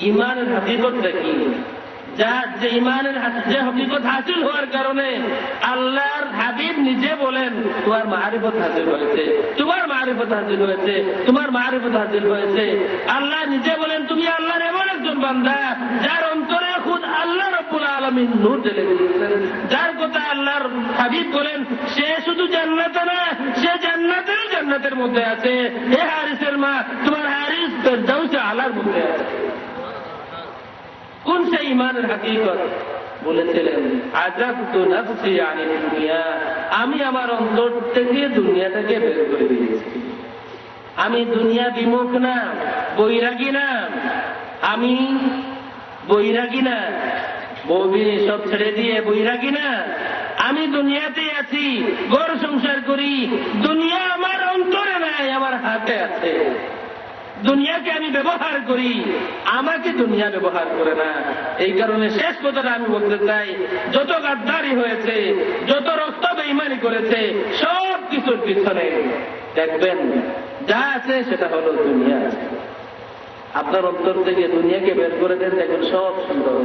ইমানের হাকিকতটা কি? যে ইমানের যে হকিকত হাসিল হওয়ার কারণে আল্লাহর হাবিব নিজে বলেন তোমার মারিফত হাসিল হয়েছে, তোমার মারিফত হাসিল হয়েছে, তোমার মারিফত হাসিল হয়েছে। আল্লাহ নিজে বলেন তুমি আল্লাহর এমন একজন বান্দা যার অন্তরে খুদ আল্লাহ রাব্বুল আলামিন নূর ঢেলে দিয়েছেন, যার কথা আল্লাহর হাবিব বলেন সে শুধু জান্নাতে না, সে জান্নাতের মধ্যে আছে। হে হারিসের মা, তোমার হারিস ফেরদাউসে আলার মধ্যে আছে। কোন সেই ইমানের হাকিকত? বলেছিলেন আযাবতু নাফসি আনিদ দুনিয়া, আমি আমার অন্তর থেকে দুনিয়াটাকে বের করে দিয়েছি। আমি দুনিয়া বিমুখ না, বৈরাগী না, আমি বৈরাগী না, বউবিনি সব ছেড়ে দিয়ে বৈরাগী না। আমি দুনিয়াতে আছি, ঘর সংসার করি, দুনিয়া আমার অন্তরে নাই, আমার হাতে আছে। দুনিয়াকে আমি ব্যবহার করি, আমাকে দুনিয়া ব্যবহার করে না। এই কারণে শেষ কথাটা আমি বলতে চাই, যত গাদ্দারি হয়েছে, যত রক্ত বেঈমানি করেছে, সব কিছুর পিছনে দেখবেন যা আছে সেটা হলো দুনিয়া। আপনার অন্তর থেকে দুনিয়াকে বের করে দেন, দেখবেন সব সুন্দর।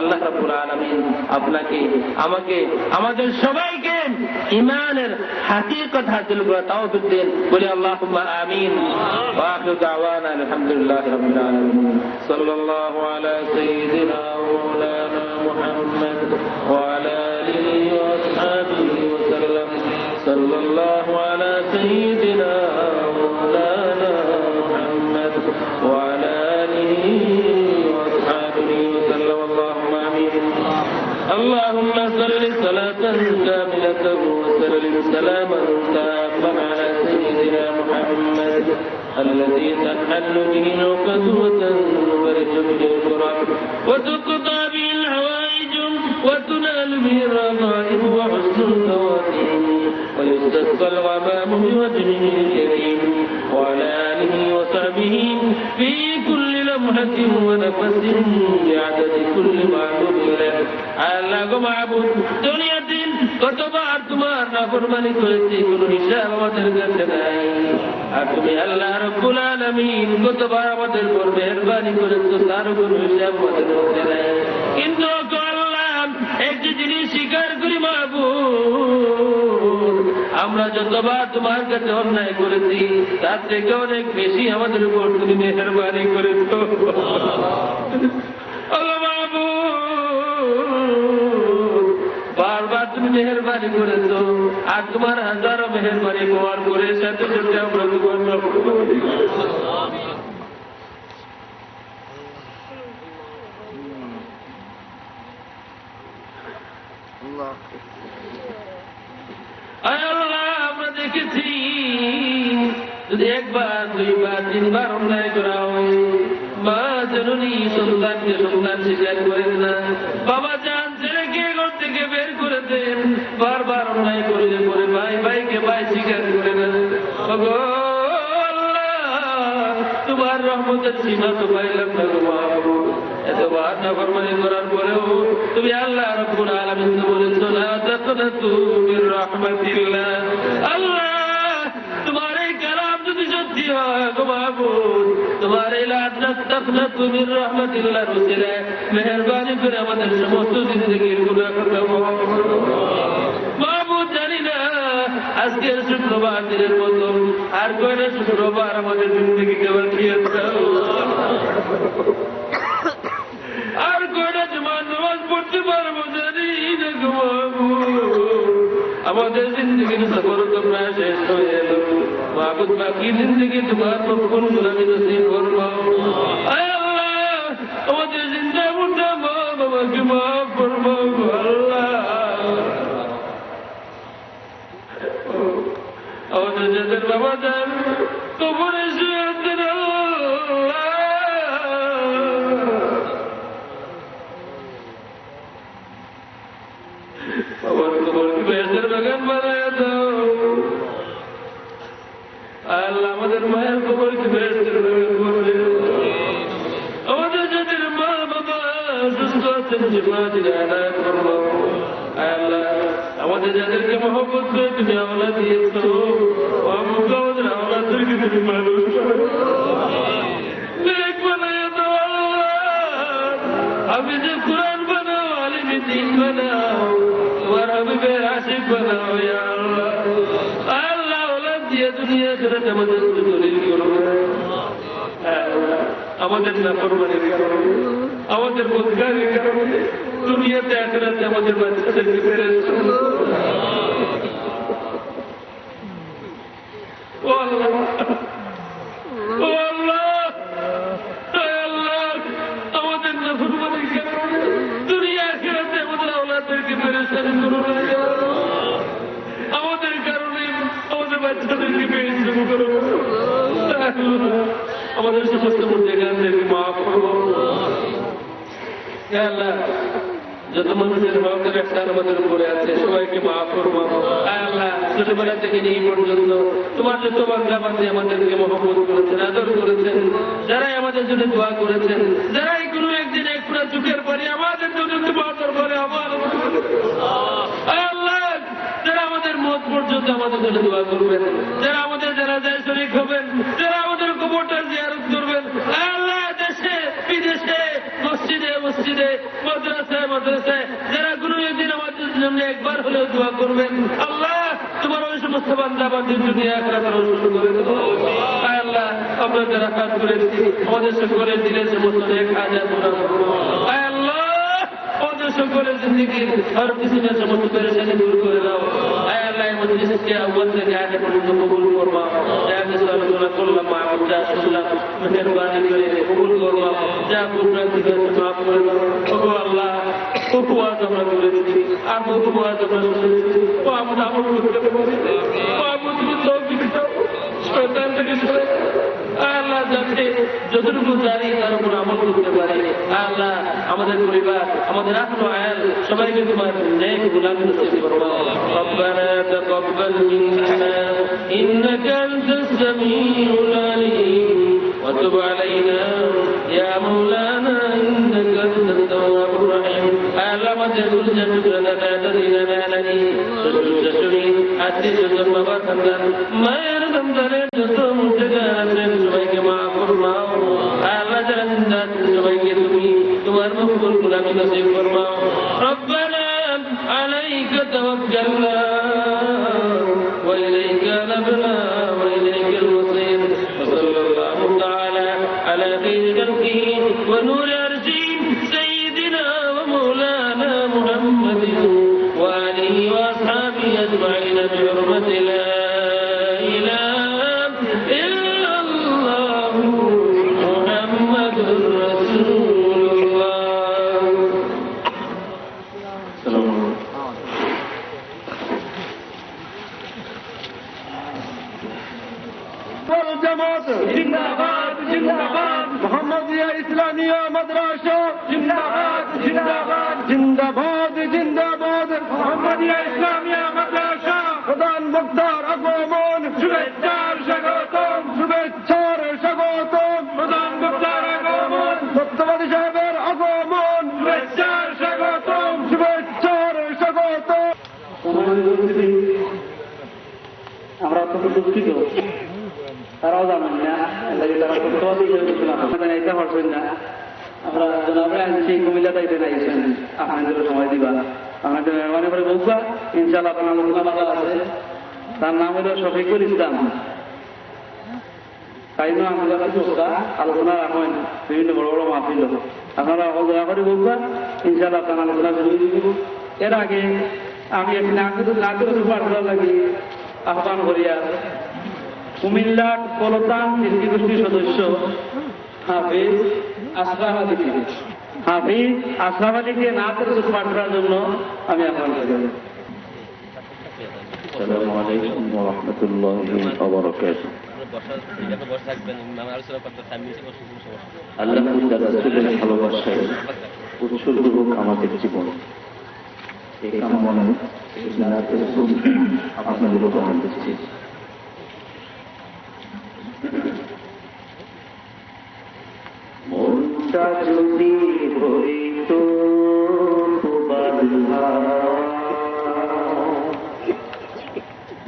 আল্লাহ রাব্বুল আলামিন আপনাকে, আমাকে, আমাদের সবাইকে ঈমানের হাকিকত হাসিল করার তৌফিক দেন। বলি আল্লাহুম্মা আমিন। ওয়া আখিরু দাওয়ানা আলহামদুলিল্লাহি রাব্বিল আলামিন। সাল্লাল্লাহু আলা সাইয়্যিদিনা ওয়া মাওলানা মুহাম্মদ ওয়া আলা আলিহি ওয়া আসহাবিহি ওয়া সাল্লাম। সাল্লাল্লাহু আলা সাইয়্যিদিনা ওয়া মাওলানা মুহাম্মদ ওয়া আলা আলিহি ওয়া আসহাবিহি ওয়া সাল্লাম। اللهم صل صلاة كاملة وسلم سلاما تاما على سيدنا محمد الذي تنحل به العقد وتنفرج به الكرب وتقضى به الحوائج وتنال به الرغائب وحسن الخواتيم ويستسقى الغمام بوجهه الكريم وعلى آله وصحبه في كل لمحة ونفس بعدد كل معبود له। আল্লাহ গো মাবুদ, দুনিয়ার দিন কতবার তোমার নাফরমানি করেছি, কোনো হিসাব আমাদের কাছে নাই। আর তুমি আল্লাহ রাব্বুল আলামিন কতবার আমাদের উপর মেহেরবানি করেছো, তার কোনো হিসাব আমাদের মধ্যে নাই। কিন্তু আল্লাহ একটি জিনিস স্বীকার করি মাবুদ, আমরা যতবার তোমার কাছে অন্যায় করেছি তার থেকে অনেক বেশি আমাদের উপর তুমি মেহেরবানি করেছো। বারবার তুমি মেহেরবানি করেছো, আর তোমার হাজারো মেহেরবানি প্রমাণ করে সাথে সাথে আমরা তোমার আল্লাহ আমরা দেখেছি যদি একবার, দুইবার, তিনবার অন্যায় করা হয়, মা জননী সন্তানকে সন্তান স্বীকার করেন না, বাবা জান ছেলেকে ঘর থেকে বের করে দেন, বারবার অন্যায় করলে পরে ভাই ভাইকে ভাই স্বীকার করে না। তোমার রহমতের সীমা তো পাইলাম না গো মাবুদ। এতবার নাফরমানি করার পরেও তুমি আল্লাহ রাব্বুল আলামিন বলেছো লা তাকনাতু মির রাহমাতিল্লাহ। আল্লাহ তোমার এই কালাম যদি সত্যি হয় গো মাবুদ, তোমার এই লা তাকনাতু মির রাহমাতিল্লাহর ওসিলায় মেহেরবানি করে আমাদের সমস্ত জিন্দেগীর গুনাহ ক্ষমা করো মাবুদ। জানি না আজকের শুক্রবার দিনের মতো আর কয়টা শুক্রবার আমাদের জিন্দেগি কেবল খেয়েছে, আর কয়টা জুমার নামাজ পড়তে পারবো জানি না গো মাবুদ। আমাদের জিন্দেগির সফর তোমরা শেষ হয়ে এলো মাবুদ, বাকি জিন্দেগি তোমার কোন গোলামি নসিব করবো। আল্লাহ আমাদের জিন্দা মুন্ডা মা বাবাকে মাফ করবো আল্লাহ। আমাদের যাদের বাবা যান কবরে শুয়ে আছেন আমার কবরকে বেহেশতের বাগান বানায় দাও আল্লাহ। আমাদের মায়ের কবরকে বেহেশতের বাগান বানায় দাও। আমাদের যাদের মা বাবা সুস্থ আছেন জীবনাদিন আনায়ত করবো আল্লাহ। আমাদের যাদেরকে মহব্বত করে তুমি আওলা দিয়েছো, আমাদের আওলাদেরকে তুমি মানুষ বানায় দাও আল্লাহ। আমাদের দলিল করবে আমাদের নাফরমানির কারণে, আমাদের বদকারের কারণে দুনিয়াতে আখিরাতে আমাদের বাচ্চাদেরকে পেরেছে। ও আল্লাহ, ও আল্লাহ, আমাদের নাফরমানির কারণে দুনিয়া আখিরাতে আমাদের আওলাদদেরকে পেরেশান করো না। আমাদের কারণে আমাদের বাচ্চাদেরকে পেরেশান করো। আমাদের সমস্ত মুর্দেগানদেরকে মাফ করো। আল্লাহ, যত মানুষের হকের একটা আমাদের উপরে আছে সবাইকে মাফ করবো। আল্লাহ, ছোটবেলা থেকে এই পর্যন্ত তোমার যত বান্দা বান্দী আমাদেরকে মহব্বত করেছেন, আদর করেছেন, যারাই আমাদের জন্য দোয়া করেছেন, যারাই কোনো একদিন এক পুরা চুকের পারি আমাদের জন্য দোয়া করে আমার আল্লাহ, যারা আমাদের মত পর্যন্ত আমাদের জন্য দোয়া করবেন, যারা আমাদের জানাজায় শরীক হবেন, যারা আমাদের কবরটা জিয়ারত করবেন, আল্লাহ দেশে বিদেশে মসজিদে মসজিদে মাদ্রাসায় মাদ্রাসায় যারা কোনো একদিন আমাদের জন্য একবার হলেও দোয়া করবেন, আল্লাহ তোমার ওই সমস্ত বান্দা বান্দির দুনিয়া আখিরাতের রসুল করে দেবো। আল্লাহ, আমরা যারা কাজ করেছি আমাদের সকলের দিনের সমস্ত নেক হাজাত পূরণ করবো। আল্লাহ, আমাদের সকলের জিন্দেগির হর কিসিমের সমস্ত পেরেশানি দূর করে দাও। আল্লাহ, মজলিসকে আউয়াল থেকে আগে পর্যন্ত কবুল করবা। আলোচনা করলাম, মাহবুব যা শুনলাম মেহরবানি করে কবুল করবা। যা গুনাহ থেকে মাফ করে দাও। ওগো আল্লাহ, কত ওয়াজ আমরা করেছি আর কত ওয়াজ আমরা শুনেছি, ও আমরা আমল করতে পারি, ও আমরা তুমি তৌফিক দাও শয়তান থেকে সরে। আল্লাহ, যাতে যতটুকু জানি তার উপর আমল করতে পারি। আল্লাহ, আমাদের পরিবার, আমাদের আহল আয়াল সবাইকে তোমার নেক গোলাম নসিব করো। রব্বানা তাকাব্বাল মিন্না ইন্নাকা আনতাস সামিউল আলিম ওয়া তুব আলাইনা ইয়া মাওলানা ইন্নাকা আনতাত তাওয়াবুর রহিম। আল্লাহ, আমাদের দুনিয়া টুকরানা দাদিনা নানি শাশুড়ি আত্মীয় স্বজন বাবা খানদান মায়ের সন্তানের যত মুর্দেগান আছেন সবাইকে মাফ ফরমাও। আল্লাহ, যারা জিন্দা আছেন সবাইকে তুমি তোমার মকবুল গোলামি নসিব ফরমাও। রব্বানা আলাইকা তাওয়াক্কালনা ওয়া ইলাইকা আনাবনা ওয়া ইলাইকাল মাসির। সাল্লাল্লাহু তাআলা আলা খায়রি খালকিহি ওয়া নূরি আরশিহি সাইয়্যিদিনা ওয়া মাওলানা মুহাম্মাদিন ওয়া আলিহি ওয়া আসহাবিহি আজমাইন বিহুরমাতি লা ইলাহা ইল্লাল্লাহ মুহাম্মাদুর রাসূলুল্লাহ। আসসালামু আলাইকুম। জামাত জিন্দাবাদ জিন্দাবাদ, মোহাম্মদিয়া ইসলামিয়া মাদ্রাসা জিন্দাবাদ জিন্দাবাদ জিন্দাবাদ জিন্দাবাদ, মোহাম্মদিয়া ইসলামিয়া মাদ্রাসা প্রধান বক্তার আগমন শুভেচ্ছার স্বাগতম, শুভেচ্ছার স্বাগতম, প্রধান বক্তার আগমন, সত্যবাদী সাহেবের আগমন, শুভেচ্ছার স্বাগতম, শুভেচ্ছার স্বাগতম। আমরা অত্যন্ত দুঃখিত, তারাও জানেন না, তারা সত্যবাদী এটা পারছেন না। আমরা জনাবে আনছি কুমিল্লা তাইতে নাইছেন, আপনাদের সময় দিবা, আপনাদের মেহরবানি করে বলবা। ইনশাআল্লাহ আপনার আলোচনা আছে, তার নাম হল শফিকুল ইসলাম। তাই না আমাদের কাছে আলোচনা রাখেন বিভিন্ন বড় বড় মাহফিল, আপনারা দয়া করে বলবা। ইনশাআল্লাহ আপনার আলোচনা শুরু দিব। এর আগে আমি একটি নাগরিক পাঠশালা লাগি আহ্বান করিয়া কুমিল্লার কলতান গোষ্ঠীর সদস্য হাফিজ আশরাফ আলীকে নাচের পাঠ করার জন্য আমি আহ্বান করি। আসসালামু আলাইকুম ওয়া রাহমাতুল্লাহি ওয়া বারাকাতুহু। আল্লাহ তাআলা রাসূলের ভালোবাসায় উৎসর্গ হোক আমাদের জীবন। এই কামনা নাচের আপনাদের উপহার দিচ্ছি। মনটা যদি হইত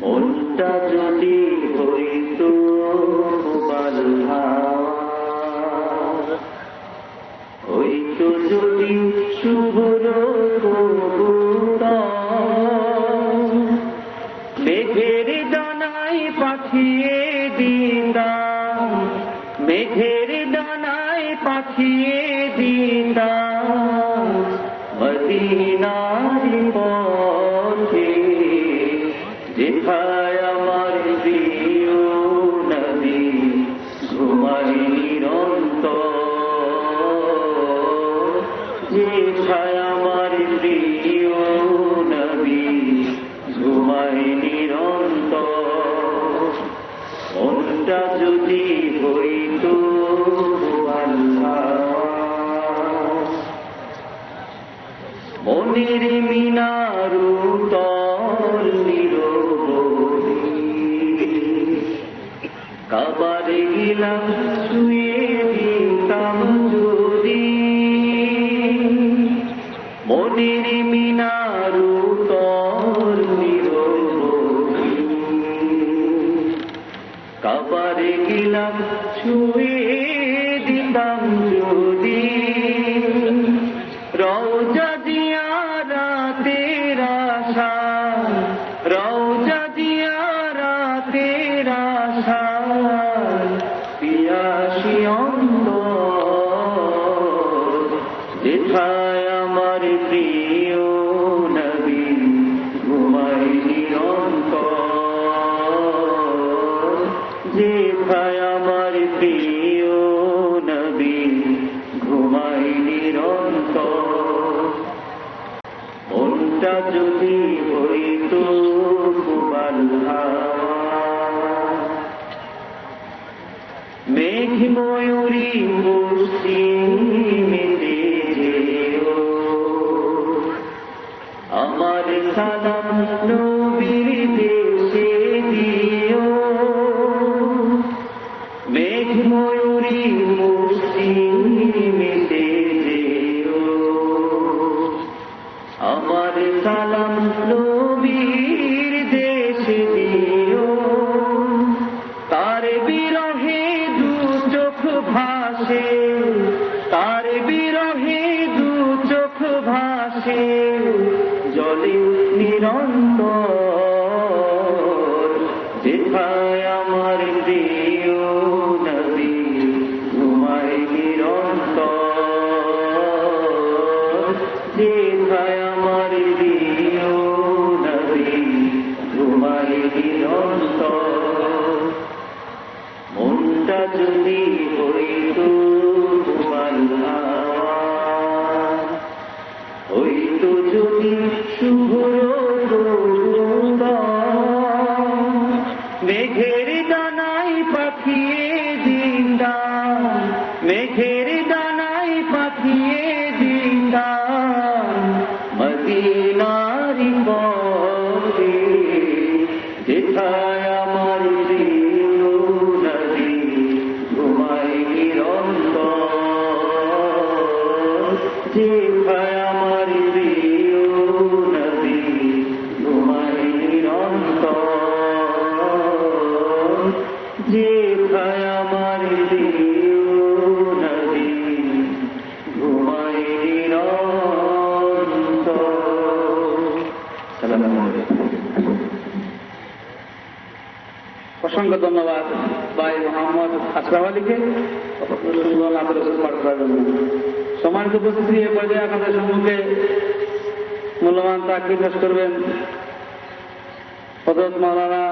মনটা যদি হইত হইত যদি শুভর মেঘের ডানায় পাঠিয়ে দি মেঘের ডানায় পাঠিয়ে দিতাম মদিনার পথে, যেথায় আমার প্রিয় নবী ঘুমায় নিরন্তর, যেথায় আমার প্রিয় নবী ঘুমায় নিরন্তর। মনটা যদি হইত মনের মিনারু তল নিরবধি, কাবারে গেলাম শুয়ে দিতাম যদি, মনের মিনারু তল নিরবধি, কাবারে গেলাম শুয়ে দিতাম যদি। রওজা জিয়ারাতের আশা, রওজা জিয়ারাতের আশা, পিয়াসী অন্তর, যেথায় আমার প্রিয় নবী ঘুমায় নিরন্তর, যেথায় আমার প্রিয় নবী ঘুমায় নিরন্তর। মনটা যদি হইত মেঘ ময়ূরী পশ্চিমেতে যেও, আমার সালাম নবীর দেশে দিও। মেঘ ময়ূরী পশ্চিমেতে যেও, আমার সালাম নবীর দেশে দিও। তার বিরহে দু চোখ ভাসে, তার বিরহে দু চোখ ভাসে, জলে নিরন্তর, যেথায় আমার প্রিয় নবী ঘুমায় নিরন্তর, যেথায় আমার প্রিয় নবী ঘুমায় নিরন্তর। মনটা যদি হইত হইত যদি শুভ্র মেঘের দানায় পাঠিয়ে দিতাম, মেঘের দানায় পাঠিয়ে দিতাম মদিনার পথে, যেথায় আমার প্রিয় নবী ঘুমায় নিরন্তর, যেথায় আমার প্রিয় নবী ঘুমায় নিরন্তর, যেথায় আমার প্রিয় নবী ঘুমায় নিরন্তর। আসসালামু আলাইকুম। অসংখ্য ধন্যবাদ ভাই মোহাম্মদ আশরাফ আলীকে সম্মানিত উপস্থিতি। এ পর্যায়ে আপনাদের সম্মুখে মূল্যবান তাকবীর পেশ করবেন হযরত মাওলানা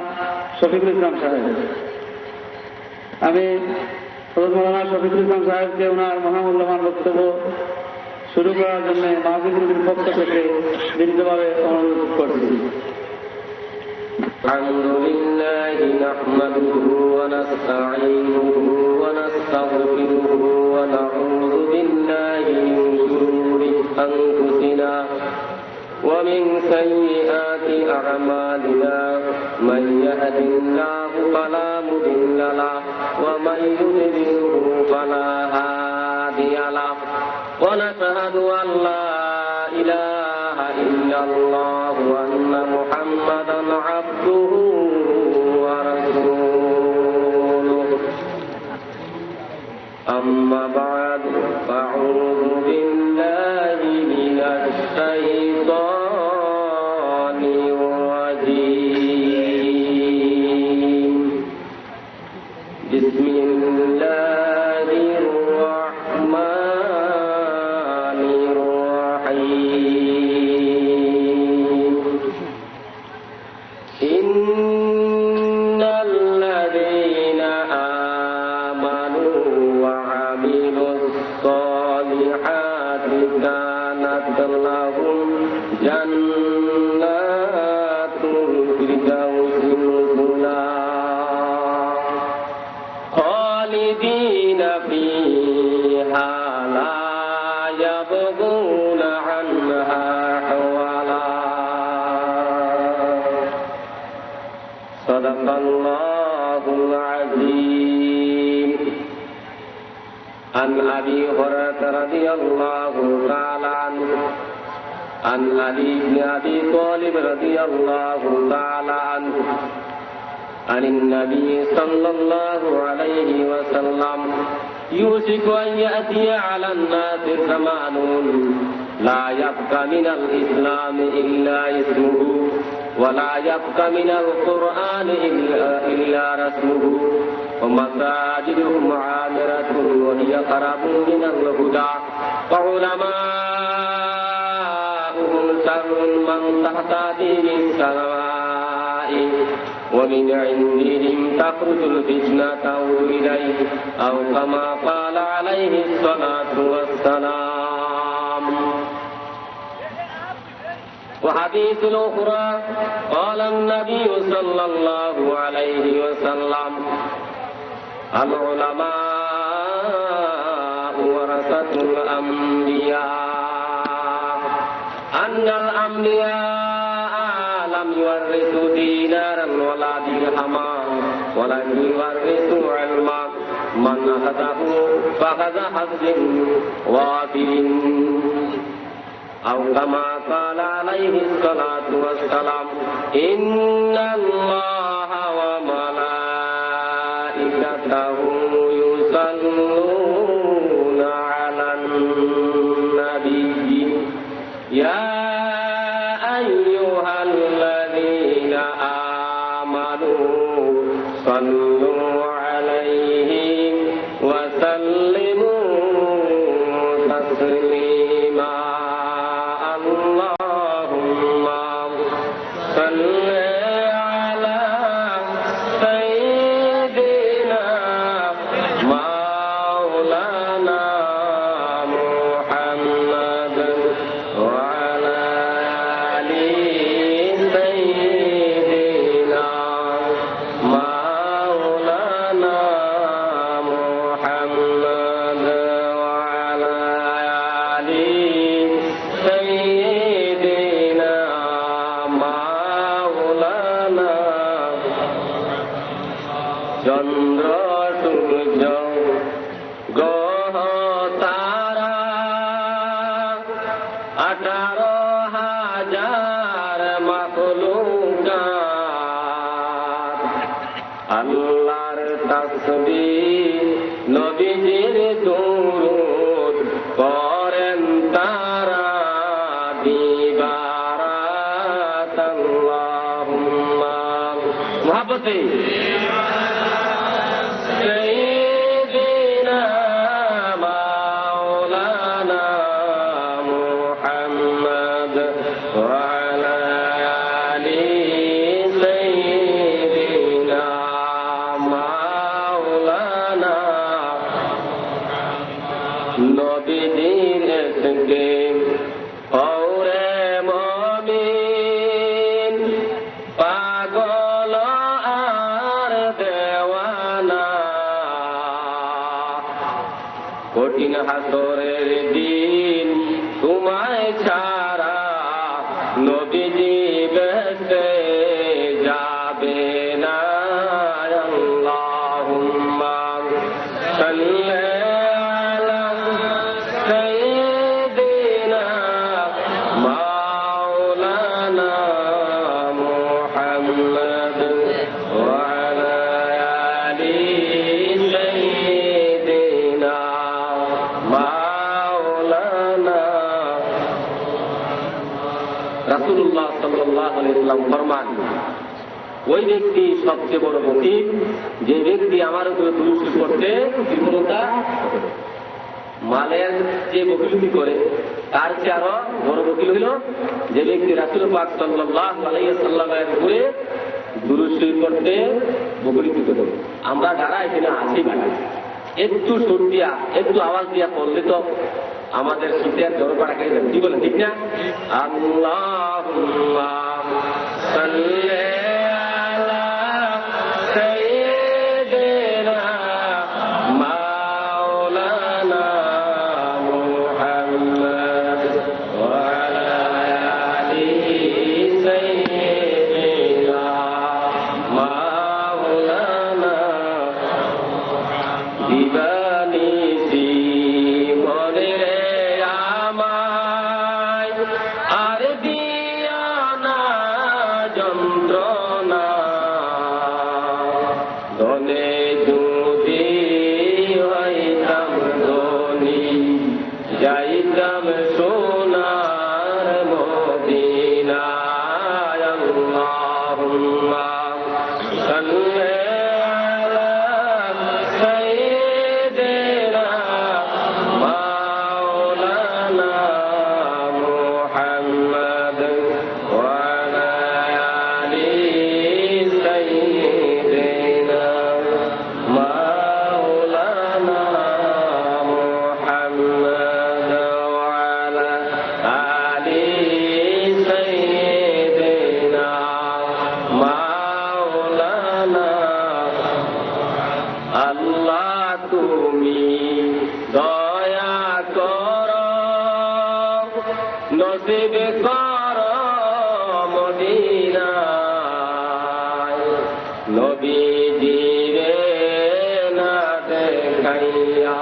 শফিকুল ইসলাম সাহেব। আমি হযরত মাওলানা শফিকুল ইসলাম সাহেবকে ওনার মহামূল্যবান বক্তব্য শুরু করার জন্য মাহফিলের পক্ষ থেকে বিনীতভাবে অনুরোধ করছি। الحمد لله نحمده ونستعينه ونستغفره ونعوذ بالله من شرور أنفسنا ومن سيئات أعمالنا، من يهد الله فلا مضل له ومن يضلله فلا هادي له، ونشهد أن لا إله إلا الله وأن محمدا عبده ورسوله. أما بعد، فأعوذ بالله من الشيطان الرجيم. بسم الله عن أبي هريرة رضي الله تعالى عنه عن علي بن أبي طالب رضي الله تعالى عنه عن النبي صلى الله عليه وسلم يوشك أن يأتي على الناس زمان لا يبقى من الإسلام إلا اسمه ولا يبقى من القرآن إلا رسمه ومساجدهم عامرة وهي قرب من الهدى وعلماؤهم شر من تحت دين السماء ومن عندهم تخرج الفتنة إليه أو كما قال عليه الصلاة والسلام. وحديث الأخرى قال النبي صلى الله عليه وسلم العلماء ورثة الأنبياء أن الأنبياء لم يورثوا دينارا ولا درهما ولكن يورثوا علما من أخذه فأخذ حظ وافر أو كما قال عليه الصلاة والسلام إن الله وملائكته يصلون على النبي يا أيها الذين آمنوا صلوا عليه وسلموا تسليما. اللهم صل على سيدنا مولانا محمد وعلى آل سيدنا مولانا محمد وعلى آل سيدنا مولانا চন্দ্র সূর্য গ্রহ তারা 18,000 মাখলুকাত আল্লাহর তাসবিহ নবীজির দুরূদ করেন তারা দিবারাত আল্লাহুম্মা মুহাব্বতে سيدنا مولانا محمد وعلى آل سيدنا مولانا নবীজির সঙ্গে ওরে মুমিন পাগল আর দেওয়ানা কঠিন হাসরের দিন তোমায় ছাড়া নবীজি বেঁচে যাবে না। আল্লাহুম্মা সাল্লি আলা সাইয়্যিদিনা মাওলানা মুহাম্মদ ওয়া আলা আলি সাইয়্যিদিনা মাওলানা। রাসূলুল্লাহ সাল্লাল্লাহু আলাইহি ওয়াসাল্লাম ফরমান ওই ব্যক্তি সবচেয়ে বড় বকিল যে ব্যক্তি আমার উপরে দুরূদ করতে বিফলতা মালের যে বকিলতি করে তার চেয়ে আরো বড় বকিল হইল যে ব্যক্তি রাসূল পাক সাল্লাল্লাহু আলাইহি ওয়াসাল্লামের উপরে দুরূদ করতে বকিলতি করে। আমরা যারা এখানে আছি ভাই একটু সুর দিয়া একটু আওয়াজ দিয়া পড়লে তো আমাদের শীতের জ্বর পাড়া খেয়ে যাবে। কি বলে ঠিক না? আল্লাহুম্মা সাল্লি আলা সাইয়্যিদিনা মাওলানা মুহাম্মদ ওয়া আলা আলি সাইয়্যিদিনা মাওলানা দিবানিসি নসিব কর মদিনায় নবীজিরে না দেখাইয়া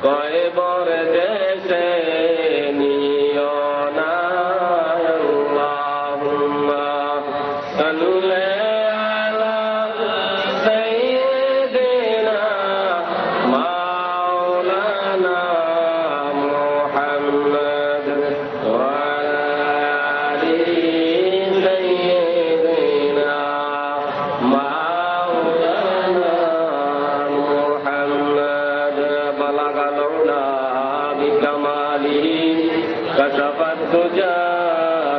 কয়বর দেশে নিও না আল্লাহুম্মা সাল্লি আলা সাইয়্যিদিনা মাওলানা মুহাম্মদ ওয়া আলি সাইয়্যিদিনা মাওলানা মুহাম্মদ বালাগাল উলা বিকামালিহি কাশাফাত দুজা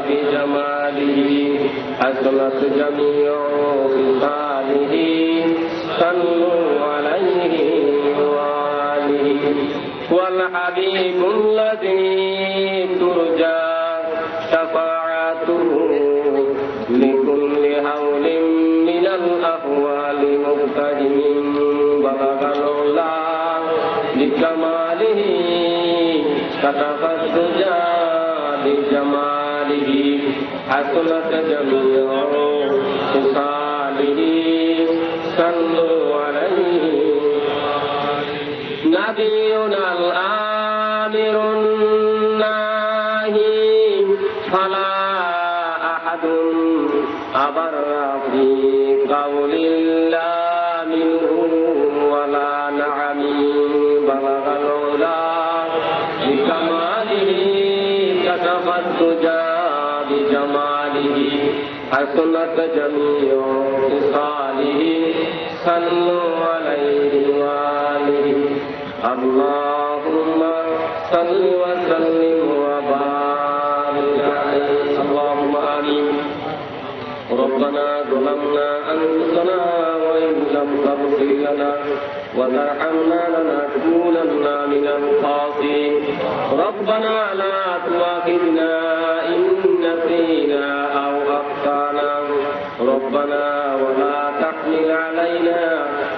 বিজামালিহি হাসনাত জামিউ বিসালিহি সাল্লু আলাইহি ওয়া আলিহি ওয়াল হাবিবুল্লাযী তুরজা শাফাআতুহু লিকুল্লি হাওলিন মিনাল আহওয়ালি মুqtadimin বালাগাল উলা বিকামালিহি কাশাফাত দুজা বিজামালিহি হাসনাত জামিউ বিসালিহি সাল্লু আলাইহি نبينا الآمر الناهي فلا أحد أبر في قول الله منه ولا نعم بلغ العلا بكماله كشف الدجى بجماله حسنت جميع خصاله صلوا عليه وآله اللهم صل وسلم وبارك عليه اللهم آمين ربنا ظلمنا أنفسنا وإن لم تغفر لنا وترحمنا لنكونن من الخاسرين ربنا لا تؤاخذنا إن نسينا أو أخطأنا ربنا ولا تحمل علينا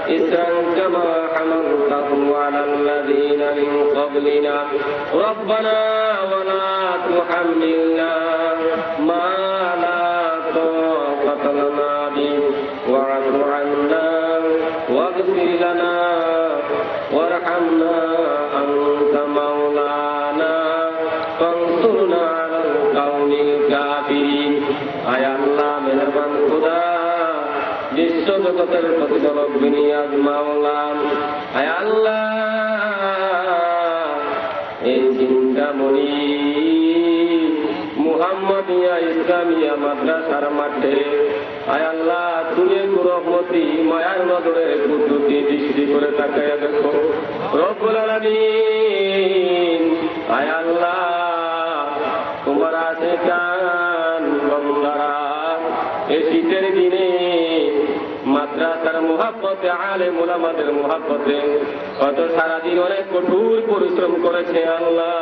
إثرا كما حملته على الذين من قبلنا ربنا ولا تحملنا ما لا طاقة لنا به واعف عنا واغفر لنا وارحمنا أنت مولانا فانصرنا على القوم الكافرين আয় আল্লাহ মেহেরবান খুদা বিশ্ব জগতের প্রতিপালক বিনিয়াদ মাওলা আয় আল্লাহ এই চিন্তামণি মুহাম্মাদিয়া ইসলামিয়া মাদ্রাসার মাঠে আয় আল্লাহ তুমি রহমতি মায়ার নজরে কুদরতি দৃষ্টি করে তাকায়া দেখো রব্বুল আলামিন আয় আল্লাহ তোমার আশিকান বান্দারা এই শীতের দিনে মাদ্রাসার মুহাব্বতে আলেম উলামাদের মুহাব্বতে কত সারাদিন অনেক কঠোর পরিশ্রম করেছে আল্লাহ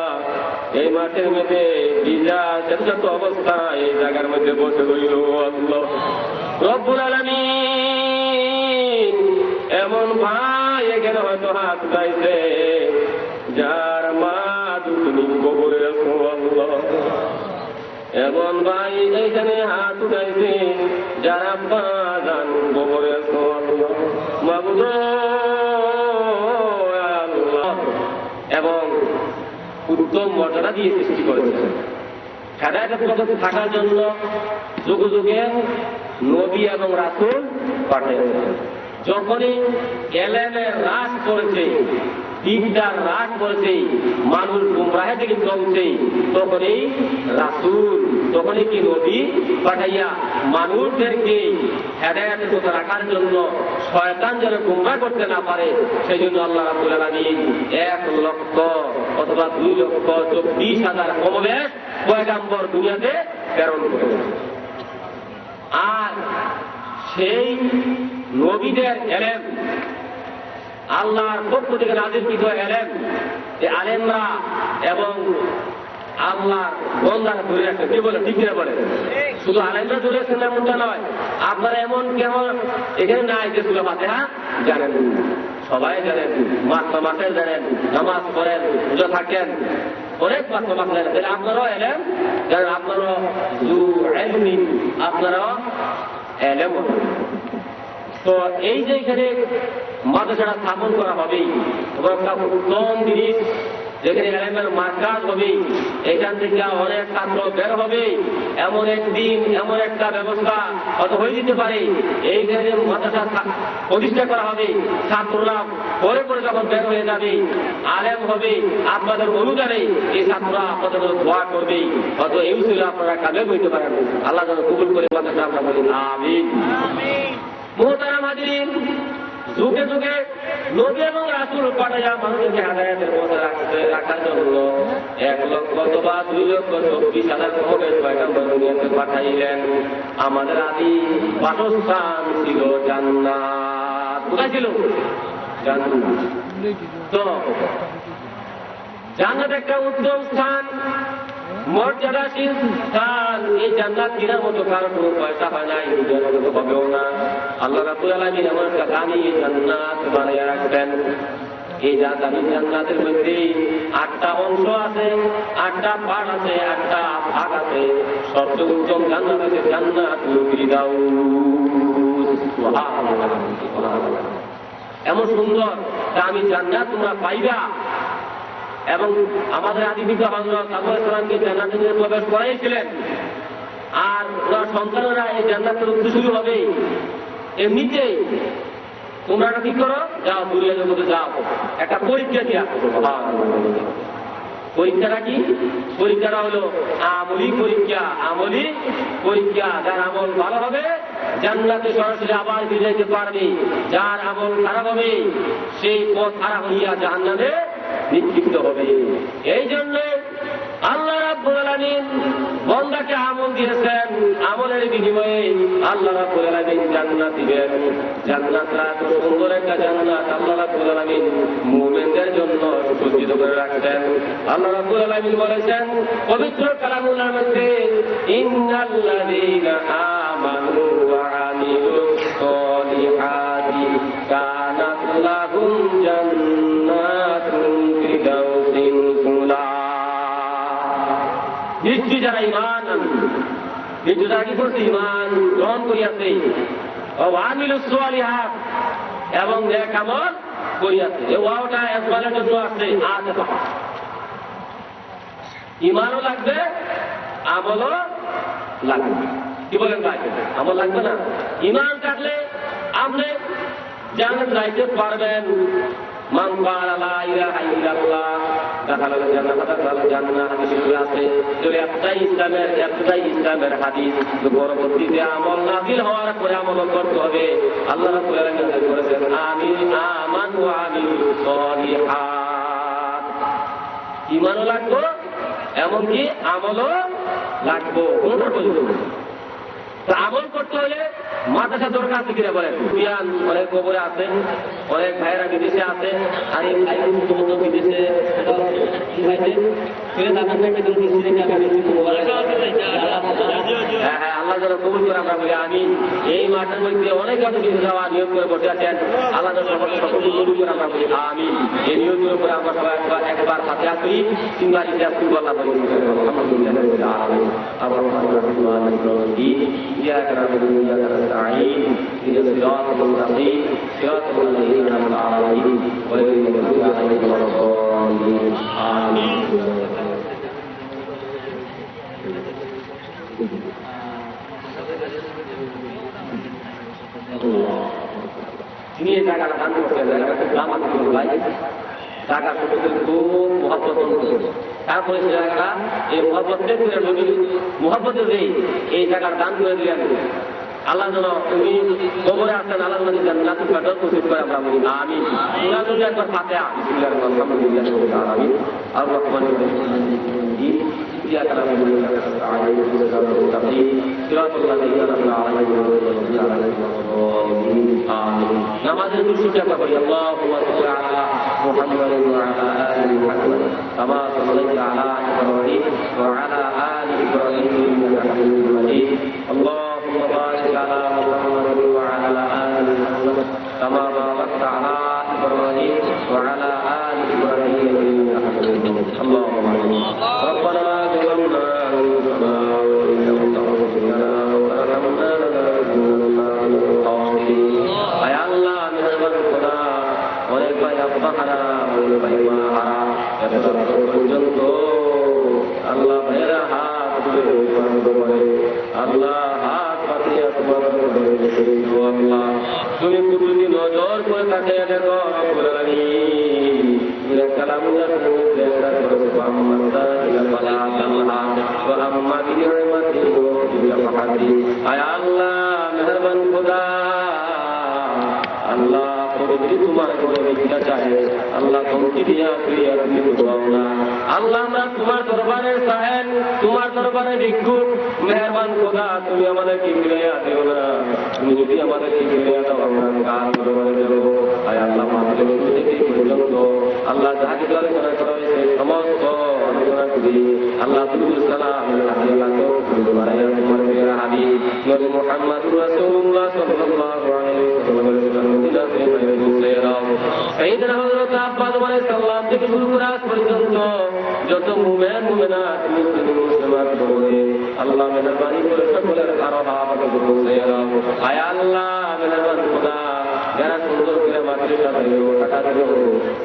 এই মাঠের মধ্যে ভিজা যত অবস্থা এই জায়গার মধ্যে বসে রইল আল্লাহ রব্বুল আলামিন এমন ভাই এখানে হয়তো হাত উঠাইছে যার মা তুমি কবরে রাখো আল্লাহ এমন ভাই এইখানে হাত উঠাইছে যার আব্বা জান কবরে রাখো আল্লাহ মাবুদ আল্লাহ এবং উত্তম মর্যাদা দিয়ে সৃষ্টি করেছে হেদায়েতের পথে থাকার জন্য যুগে যুগে নবী এবং রাসূল পাঠিয়েছেন যখনই এলেমের হ্রাস করেছে দিনদার হ্রাস করেছে মানুষ গুমরাহে থেকে চলছে তখনই রাসূল তখনই কি নবী পাঠাইয়া মানুষদেরকে হেদায়েতের পথে রাখার জন্য শয়তান যেন গুমরাহ করতে না পারে সেই জন্য আল্লাহ রাব্বুল আলামিন 1 লক্ষ অথবা 2,40,000 কমবেশ পয়গম্বর দুনিয়াতে প্রেরণ করেছেন আর সেই নবীদের এলেম আল্লাহর পক্ষ থেকে নাযিলকৃত এলেম এই আলেমরা এবং আল্লাহ বন্দারা ধরে রাখেন কি বলে ঠিক না বলে শুধু আলেমরা ধরে রাখেন এমনটা নয় আপনারা এমন কেমন এখানে নাই যে সূরা ফাতিহা জানেন সবাই জানেন মাস জানেন নামাজ পড়েন রোজা থাকেন অনেক মাত্র মাত্রা তাহলে আপনারাও এলেন, কারণ আপনারাও আপনারাও এলেন। তো এই যে এখানে মাদ্রাসাটা স্থাপন করা হবে, একটা উত্তম জিনিস, যেখানে এলেমের মার্কাজ হবে, এখান থেকে অনেক ছাত্র বের হবে, এমন একদিন এমন একটা ব্যবস্থা হয়তো হয়ে যেতে পারে, এইখানে মাদ্রাসা প্রতিষ্ঠা করা হবে, ছাত্ররা পরে পরে যখন বের হয়ে যাবে, আলেম হবে, আপনাদের অনুদানে এই ছাত্ররা আপনাদের দোয়া করবে, হয়তো এই ছিল আপনারা কাজে বইতে পারেন। আল্লাহ যেন কবুল করে মাদ্রাসা আমরা বলি আমিন। মুহতারাম হাজিরিন, যুগে যুগে নবী এবং রাসূল পাঠাইয়া মানুষকে হেদায়েতের পথে রাখার জন্য 1,2,24,000 প্রফেট পয়গম্বর দুনিয়াতে পাঠাইলেন। আমাদের আদি বাসস্থান ছিল জান্নাত। কোথায় ছিল? জান্নাত। তো জান্নাত একটা উত্তম স্থান, মর্যাদাশীল স্থান। এই জান্নাত কেনার মতো কারো কোনো পয়সা হয় না, এই দুনিয়ার মতো হবেও না। আল্লাহ রাব্বুল আলামিন এমন একটা দামি জান্নাত বানিয়ে রাখবেন। এই দামি জান্নাতের মধ্যে 8টা অংশ আছে, 8টা পার্ট আছে, 8টা ভাগ আছে। সবচেয়ে উত্তম জান্নাত আছে জান্নাতুল ফিরদাউস। সুবহানাল্লাহ। এমন সুন্দর দামি জান্নাত তোমরা পাইবা। এবং আমাদের আদি পিতা হযরত আবু ইসলামকে জান্নাতে প্রবেশ করাইছিলেন, আর ওনার সন্তানেরা এই জান্নাতের উদ্দেশ্য শুরু হবে। এমনিতেই তোমরা একটা কি করো, যাও দুনিয়া জগতে যাও, একটা পরীক্ষা দিয়ে আসো। পরীক্ষাটা কি? পরীক্ষাটা হলো আমলি পরীক্ষা। আমলি পরীক্ষা, যার আমল ভালো হবে জান্নাতে সরাসরি আবার ফিরে যেতে পারবে, যার আমল খারাপ হবে সেই পথ খারাপ হইয়া জাহান্নামে নিক্ষিপ্ত হবে। এই জন্য আল্লাহ রাব্বুল আলামিন বান্দাকে আমল দিয়েছেন, আমলের বিনিময়ে আল্লাহ রাব্বুল আলামিন জান্নাত দিবেন। জান্নাতটা এত সুন্দর একটা জান্নাত আল্লাহ রাব্বুল আলামিন মুমিনদের জন্য সজ্জিত করে রাখছেন। আল্লাহ রাব্বুল আলামিন বলেছেন পবিত্র কালামুল্লাহর মধ্যে, ইন্নাল্লাযীনা আমানু ওয়া আমিলুস সলিহাতি কানাত লাহুম জান্নাতুল ফিরদাউসিন নুজুলা। নিশ্চয়ই যারা ঈমান আনবে, নিশ্চয় যারা কি করছে, ঈমান গ্রহণ করিয়াছে, আমিলুস সলিহাত এবং নেক আমল করিয়াছে। এই ওয়াওটা একবারের জন্য আছে, আছে। ঈমানও লাগবে, আমলও লাগবে। কি বলেন ভাই? আমল লাগবে না? ঈমান থাকলে আপনি জান্নাত যাইতে পারবেন। মান ক্বালা লা ইলাহা ইল্লাল্লাহ দাখালাল জান্নাত দাখালাল জান্নাহ হাদিসে আছে। যদি একটাই ইসলামের হাদিস, পরবর্তীতে আমল নাযিল হওয়ার পরে আমল করতে হবে। আল্লাহ রাব্বুল আলামিন বলেছেন, আমানু ওয়া আমিলুস সলিহাত। ঈমানও লাগবে, এমনকি আমলও লাগবে। আমল করতে হলে মাদ্রাসা দরকার আছে কিনা বলেন? অনেক কবরে আছে, অনেক ভাইয়েরা বিদেশে আছে, আর এই ভাই বিদেশে হ্যাঁ, আল্লাহ যেন কবুল করে আমরা বলি আমিন। এই মাঠের মধ্যে অনেক আছে বিদেশে যাওয়া নিয়োগ করে বসে আছেন, আল্লাহ যেন সকলকে কবুল করে আমরা বলি আমিন। এই নিয়োগের উপরে আমরা সবাই একবার সাথে আসি, তিনবার ইতিহাস করবো আল্লাহ বলি আবার إياك نعبد وإياك نستعين اهدنا الصراط المستقيم صراط الذين أنعمت عليهم غير المغضوب عليهم ولا الضالين آمين. ini জায়গাটা দান করতে জায়গাটা দাম আছে ভাই, জায়গা খুব মহব্বত করতে। তারপরে সে জায়গাটা এই মহব্বতের নবীর মহব্বতের এই জায়গার দান করে দিলেন। আল্লাহ যেন তুমি কবরে আসেন, আল্লাহ নদী জান্নাতুল ফিরদাউস নসিব করে আমরা বলি আমিন। তোমরা যদি একবার ফাতিহা বিসমিল্লাহির রহমানির রহিম আর রহমানির রহিম إياك نعبد وإياك نستعين اهدنا الصراط المستقيم صراط الذين أنعمت عليهم غير المغضوب عليهم ولا الضالين آمين. নামাজের দুরূদটা পড়ি আল্লাহুম্মা সাল্লি আলা মুহাম্মাদিন ওয়া আলা আলি মুহাম্মাদ কামা সাল্লাইতা আলা ইব্রাহিম ওয়া আলা আলি ইব্রাহিম ইন্নাকা হামিদুম মাজিদ. আল্লাহুম্মা বারিক আলা মুহাম্মাদিন ওয়া আলা আলি মুহাম্মাদ কামা বারাকতা আলা ইব্রাহিম وعلى آل إبراهيم إنك حميد مجيد اللهم آمين ربنا ظلمنا أنفسنا وإن لم تغفر لنا وترحمنا لنكونن من الخاسرين يا الله মেহেরবান খোদা অনেক ভাই আব্বা হারা অনেক ভাই মা হারা এত পর্যন্ত আল্লাহ ভাইয়েরা হাত তুলে বন্ধ করে আল্লাহ হাত পাতিয়া তোমার আল্লাহ তুমি কুতুবি নজর করে তাকে দেখো বলে রাখি কালামুল্লাহ তুমি চেষ্টা করো মোহাম্মদ ইলাল্লাহ তাআলা ওয়া আম্মা বিনিয়ামাতি ওয়া ফাহাদি আয় আল্লাহ মেহেরবান খোদা আল্লাহ যদি তোমার কোনো ভিক্ষা চাহে আল্লাহ কমতি দিয়া তুইয়া তুমি পাও না আল্লাহ আমরা তোমার দরবারে চাহেন তোমার দরবারে ভিক্ষুক মেহেরবান খোদা তুমি আমাদেরকে ফিরাইয়া দিও না তুমি যদি আমাদেরকে ফিরাইয়া দাও আমরা কার দরবারে যাব আয় আল্লাহ আমাদের থেকে পর্যন্ত আল্লাহ যাহা কিছু আলোচনা করা হয়েছে সমস্ত আলোচনা করি আল্লাহ তুল সালাম আল্লাহ তোমার মেয়ের হাবিব নবী মুহাম্মদুর রাসূলুল্লাহ সাল্লাল্লাহু আলাইহি ওয়াসাল্লাম সাইয়েদনা হযরত আব্বাস আলাইহিস সালাম থেকে শুরু করে আজ পর্যন্ত যত মুমিন মুমিনাত মুসলিমাত বলে আল্লাহ মেহেরবানি করে সকলের আরহা আমাকে বলে দাও আয় আল্লাহ মেহেরবান খোদা যারা সুন্দর করে মাদ্রাসা দিল টাকা দিল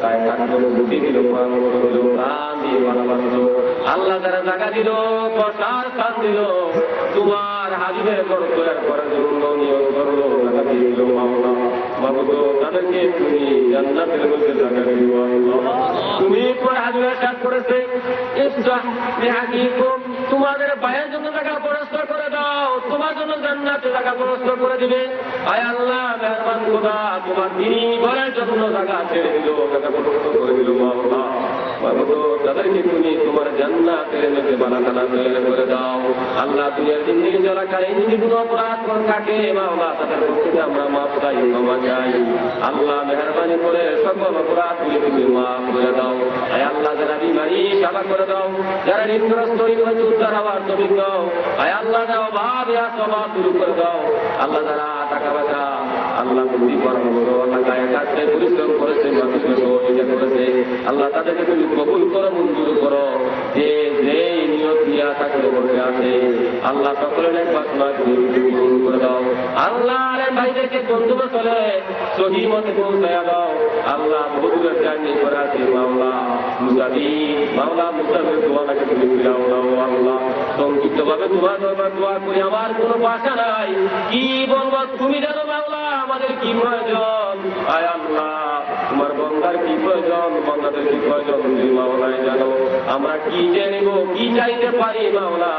তাই টাকা বুদ্ধি দিল প্রাণ দিয়ে ভালোবাসলো আল্লাহ যারা টাকা দিল প্রসার স্থান দিল তোমার হাবিবের বরকত করার জন্য নিয়োগ করলো টাকা দিল মাওলা মাবুদ তাদেরকে তুমি জান্নাতের মধ্যে জায়গা দিও আল্লাহ তুমি পর হাবিবের কাজ করেছে ইফতাহ বিহাদিকুম তোমাদের ভাইয়ের জন্য টাকা পরস্পর করে দাও তোমার জন্য জান্নাতে টাকা পরস্পর করে দিবে আয় আল্লাহ মেহেরবান খোদা তোমার দিনী ঘরের জন্য টাকা ছেড়ে দিল টাকা পরস্পর করে দিল মাওলা মাবুদ তাদেরকে তুমি তোমার জান্নাতের মধ্যে বানাখানা তৈরি করে দাও আল্লাহ দুনিয়ার জিন্দেগি চলাকালীন যদি কোনো অপরাধ করে থাকে মাওলা তাদের পক্ষে আমরা মাফ চাই ক্ষমা চাই আল্লাহ মেহেরবানি করে সকল অপরাধগুলি তুমি মাফ করে দাও আয় আল্লাহ যারা বিমারি সেবা করে দাও যারা ঋণগ্রস্ত উদ্ধার হওয়ার তৌফিক দাও আয় আল্লাহ যারা অভাব অভাব দূর করে দাও আল্লাহ যারা টাকা পয়সা আল্লাহ বুদ্ধি পরামর্শ আল্লাহ গায়ে কাটতে পরিশ্রম করেছে মানুষকে সহযোগিতা করেছে আল্লাহ তাদেরকে তুমি কবুল করো মঞ্জুর করো যে যেই নিয়ত নিয়ে আশা করে বসে আছে আল্লাহ সকলের এক বাসনা তুমি পূরণ করে দাও আল্লাহ আরে ভাইদেরকে বন্ধু চলে সহি মতে পৌঁছায়া দাও আল্লাহ বহুদূরের জার্নি করে আছে মাওলা মুসাফির দোয়াটাকে তুমি ফিরাও দাও আল্লাহ সংক্ষিপ্ত ভাবে তোমার দরবার দোয়া করি আমার কোনো ভাষা নাই কি বলবো তুমি জানো মাওলা আমাদের কি প্রয়োজন আয় আল্লাহ তোমার বন্দার কি প্রয়োজন বন্দাদের কি প্রয়োজন তুমি মাওলাই জানো আমরা কি জানিব কি চাইতে পারি মাওলা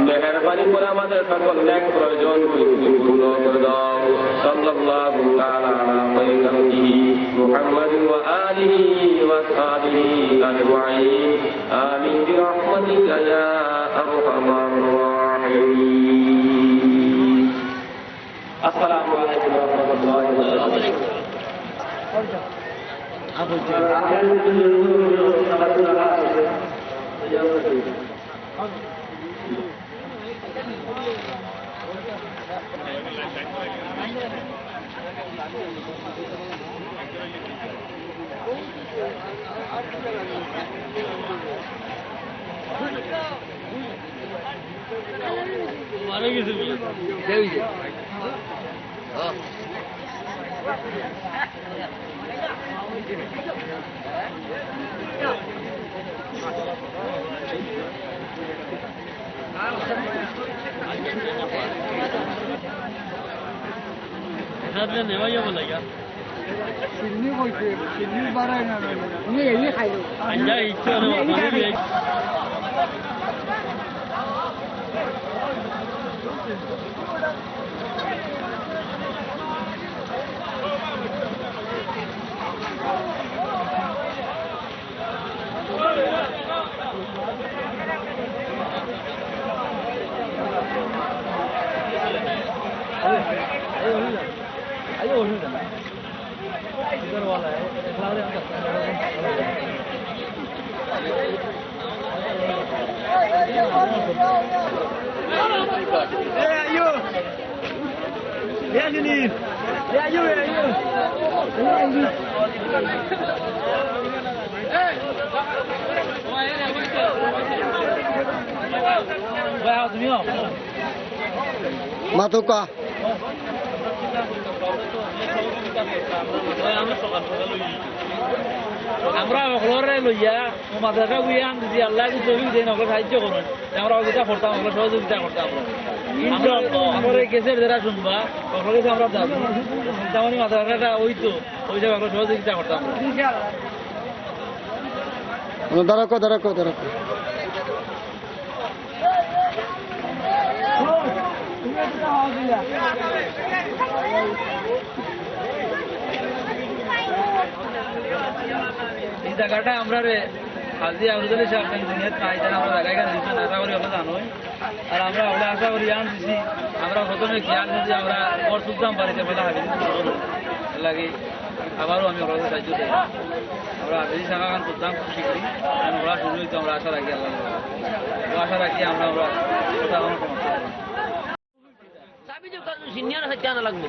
মেহেরবানি করে আমাদের সকল নেক প্রয়োজন তুমি পূর্ণ করে দাও সাল্লাল্লাহু তাআলা আলা খায়রিহি মুহাম্মাদিন ওয়া আলিহি ওয়া সাহবিহি আজমাইন আমিন বিরহমাতিকা ইয়া আরহামার রাহিমিন আসসালামু আলাইকুম ওয়া রাহমাতুল্লাহি ওয়া বারাকাতুহু মারা গেছে নেওয়া যাবো না চিন্নি কইছে চিন্নি বাড়াই না আমি এই খাইলো আঞ্জা ইচ্ছা ayo udah इधर वाला है ayo ya gini তুমিও মাতুকা আমরা সকলরে লইয়া মাদ্রাসা গুইয়া যদি আল্লাহ ছবি দেন ওগুলো সাহায্য করুন আমরা ওগুলা করতাম ওগুলো সহযোগিতা করতাম আমরা এই কেসের যারা শুনবা সকলের কাছে আমরা যাবো তেমন মাদ্রাসাটা ওই তো ওই জায়গায় আমরা সহযোগিতা করতাম দাঁড়াকো এই জায়গাটা আমরা রে হাজি আবরুদ্দুল্লাহ সাহেব দুনিয়ার নাই জানা আমরা জায়গায় দিচ্ছি আশা করি ওকে জানোই আর আমরা ওগুলো আশা করি জান দিছি আমরা প্রথমে খেয়াল করছি আমরা ওর সুলতান বাড়িতে পয়লা হাবিজ লাগে আবারও আমি ওরা সাহায্য দেই আমরা হাবিজ শাখা খান করতাম খুব শীঘ্রই কারণ ওরা শুনলেই তো আমরা আশা রাখি আল্লাহ আশা রাখি আমরা কথা আমার সমস্যা চাবি যে সিনিয়র হত্যা না লাগবে